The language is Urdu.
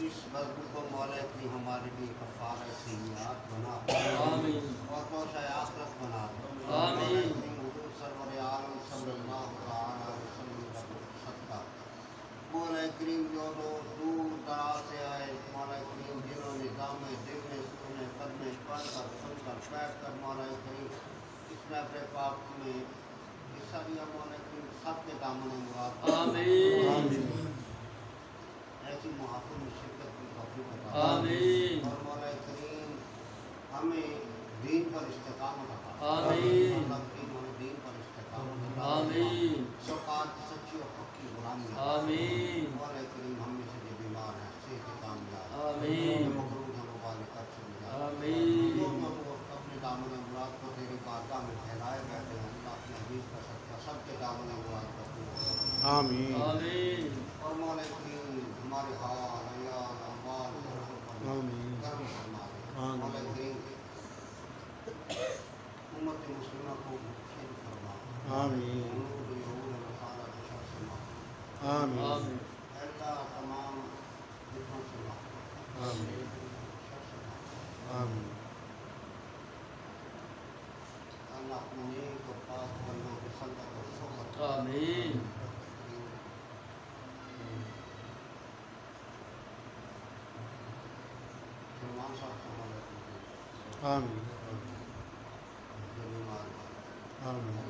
اس وقت کو مولا کی ہمارے لیے کفارہ سیئات بنا اور توشہ آخرت بنا حضور سرور عالم صلی اللہ علیہ وسلم کا صدقہ مولا کریم جو لوگ دور دراز سے آئے مولا کریم جنہوں نے دامے دل میں سنے قدمے پڑھ کر سن کر بیٹھ کر مولا کریم اس محفل پاک میں حصہ لیا مولا کریم سب کے دامن مراد آمین ایسی محافظ میں شرکت کی توفیق عطا آمین اور مولا کریم ہمیں دین پر استقامت عطا آمین اللہ کریم ہمیں دین پر استقامت عطا آمین سوکات سچی اور پکی غلامی آمین مولا کریم ہم میں سے جو بیمار ہیں صحت کامیاب آمین مقروض ہیں مبارک کر سمجھا آمین جو اپنے دامن مراد کو تیری بارگاہ میں پھیلائے بیٹھے ہیں اللہ اپنے حبیب کا صدقہ سب کے دامن مراد کو آمین آمین اور مولا کریم ہمارے حال عیال اعمال کرم فرما مولا کریم امت مسلمہ کو خیر فرما آمین نور یعود نصارہ کی شر سے معاف آمین اللہ تمام فتنوں سے معاف آمین شر سے معاف آمین اللہ اپنے نیک و پاک بندوں کے صدقہ اور صحبت آمین آمین آمین